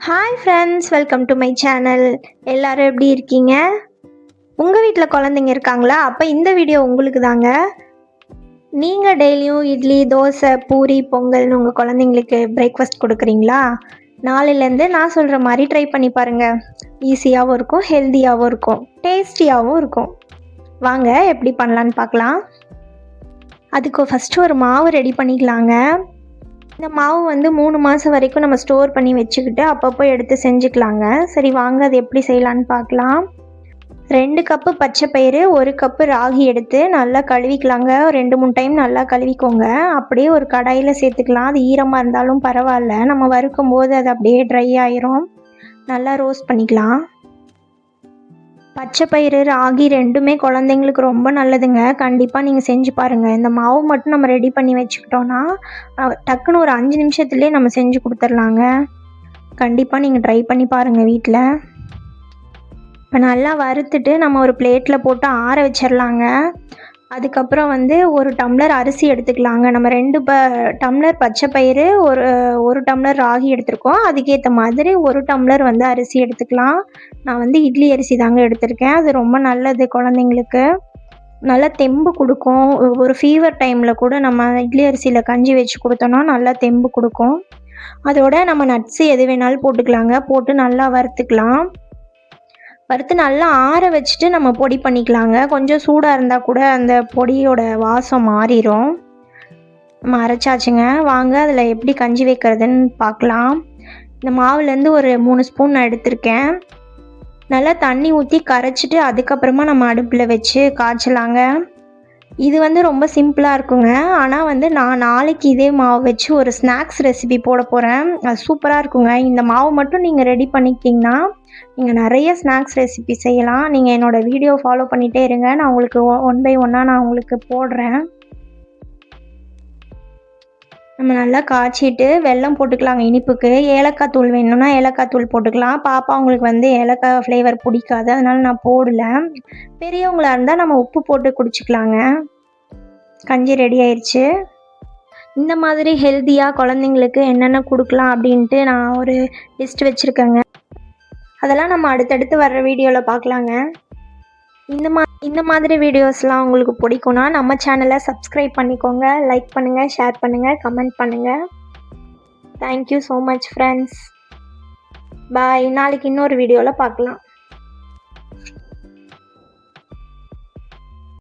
Hi friends, welcome to my channel. எல்லாரும் எப்படி இருக்கீங்க? உங்கள் வீட்டில் குழந்தைங்க இருக்காங்களா? அப்போ இந்த வீடியோ உங்களுக்கு தாங்க. நீங்கள் டெய்லியும் இட்லி, தோசை, பூரி, பொங்கல்னு உங்கள் குழந்தைங்களுக்கு பிரேக்ஃபாஸ்ட் கொடுக்குறீங்களா? நாளையிலேருந்து நான் சொல்கிற மாதிரி ட்ரை பண்ணி பாருங்கள். ஈஸியாகவும் இருக்கும், ஹெல்த்தியாகவும் இருக்கும், டேஸ்டியாகவும் இருக்கும். வாங்க எப்படி பண்ணலான்னு பார்க்கலாம். அதுக்கு ஃபஸ்ட்டு ஒரு மாவு ரெடி பண்ணிக்கலாங்க. இந்த மாவு வந்து 3 மாதம் வரைக்கும் நம்ம ஸ்டோர் பண்ணி வச்சுக்கிட்டு அப்பப்போ எடுத்து செஞ்சுக்கலாங்க. சரி வாங்க அது எப்படி செய்யலான்னு பார்க்கலாம். 2 கப்பு பச்சை பயிறு, 1 கப்பு ராகி எடுத்து நல்லா கழுவிக்கலாங்க. 2-3 டைம் நல்லா கழுவிக்கோங்க. அப்படியே ஒரு கடாயில் சேர்த்துக்கலாம். அது ஈரமாக இருந்தாலும் பரவாயில்ல, நம்ம வறுக்கும் போது அது அப்படியே ட்ரை ஆயிரும். நல்லா ரோஸ்ட் பண்ணிக்கலாம். பச்சை பயிறு, ராகி 2மே குழந்தைங்களுக்கு ரொம்ப நல்லதுங்க. கண்டிப்பாக நீங்கள் செஞ்சு பாருங்கள். இந்த மாவு மட்டும் நம்ம ரெடி பண்ணி வச்சுக்கிட்டோன்னா டக்குன்னு ஒரு 5 நிமிஷத்துலேயே நம்ம செஞ்சு கொடுத்துர்லாங்க. கண்டிப்பாக நீங்கள் ட்ரை பண்ணி பாருங்கள் வீட்டில். இப்போ நல்லா வறுத்துட்டு நம்ம ஒரு பிளேட்டில் போட்டு ஆற வச்சிடலாங்க. அதுக்கப்புறம் வந்து 1 டம்ளர் அரிசி எடுத்துக்கலாங்க. நம்ம 2 டம்ளர் பச்சை பயிறு, ஒரு டம்ளர் ராகி எடுத்திருக்கோம். அதுக்கேற்ற மாதிரி 1 டம்ளர் வந்து அரிசி எடுத்துக்கலாம். நான் வந்து இட்லி அரிசி தாங்க எடுத்திருக்கேன். அது ரொம்ப நல்லது குழந்தைங்களுக்கு. நல்லா தெம்பு கொடுக்கும். ஒரு ஃபீவர் டைமில் கூட நம்ம இட்லி அரிசியில் கஞ்சி வச்சு கொடுத்தோன்னா நல்லா தெம்பு கொடுக்கும். அதோட நம்ம நட்ஸு எது வேணாலும் போட்டுக்கலாங்க. போட்டு நல்லா வறுத்துக்கலாம். வறுத்து நல்லா ஆற வச்சுட்டு நம்ம பொடி பண்ணிக்கலாங்க. கொஞ்சம் சூடாக இருந்தால் கூட அந்த பொடியோட வாசம் மாறிடும். நம்ம அரைச்சாச்சுங்க. வாங்க அதில் எப்படி கஞ்சி வைக்கிறதுன்னு பார்க்கலாம். இந்த மாவுலேருந்து ஒரு 3 ஸ்பூன் நான் எடுத்திருக்கேன். நல்லா தண்ணி ஊற்றி கரைச்சிட்டு அதுக்கப்புறமா நம்ம அடுப்பில் வச்சு காய்ச்சலாங்க. இது வந்து ரொம்ப சிம்பிளாக இருக்குங்க. ஆனால் வந்து நான் நாளைக்கு இதே மாவு வச்சு ஒரு ஸ்நாக்ஸ் ரெசிபி போட போகிறேன். அது சூப்பராக இருக்குங்க. இந்த மாவு மட்டும் நீங்கள் ரெடி பண்ணிக்கிட்டிங்கன்னா நீங்கள் நிறைய ஸ்நாக்ஸ் ரெசிபி செய்யலாம். நீங்கள் என்னோடய வீடியோ ஃபாலோ பண்ணிகிட்டே இருங்க. நான் உங்களுக்கு ஒன் பை ஒன்னாக நான் உங்களுக்கு போடுறேன். நம்ம நல்லா காய்ச்சிட்டு வெல்லம் போட்டுக்கலாங்க இனிப்புக்கு. ஏலக்காய் தூள் வேணும்னா ஏலக்காய் தூள் போட்டுக்கலாம். பாப்பா அவங்களுக்கு வந்து ஏலக்காய் ஃப்ளேவர் பிடிக்காது, அதனால் நான் போடல. பெரியவங்களாக இருந்தால் நம்ம உப்பு போட்டு குடிச்சிக்கலாங்க. கஞ்சி ரெடி ஆயிடுச்சு. இந்த மாதிரி ஹெல்த்தியாக குழந்தைங்களுக்கு என்னென்ன கொடுக்கலாம் அப்படின்ட்டு நான் ஒரு லிஸ்ட் வச்சுருக்கேங்க. அதெல்லாம் நம்ம அடுத்தடுத்து வர்ற வீடியோவில் பார்க்கலாங்க. இந்த மாதிரி வீடியோஸ்லாம் உங்களுக்கு பிடிக்கும்னா நம்ம சேனலை சப்ஸ்கிரைப் பண்ணிக்கோங்க. லைக் பண்ணுங்கள், ஷேர் பண்ணுங்கள், கமெண்ட் பண்ணுங்கள். Thank you so much friends. Bye. நாளைக்கு இன்னொரு வீடியோவில் பார்க்கலாம்.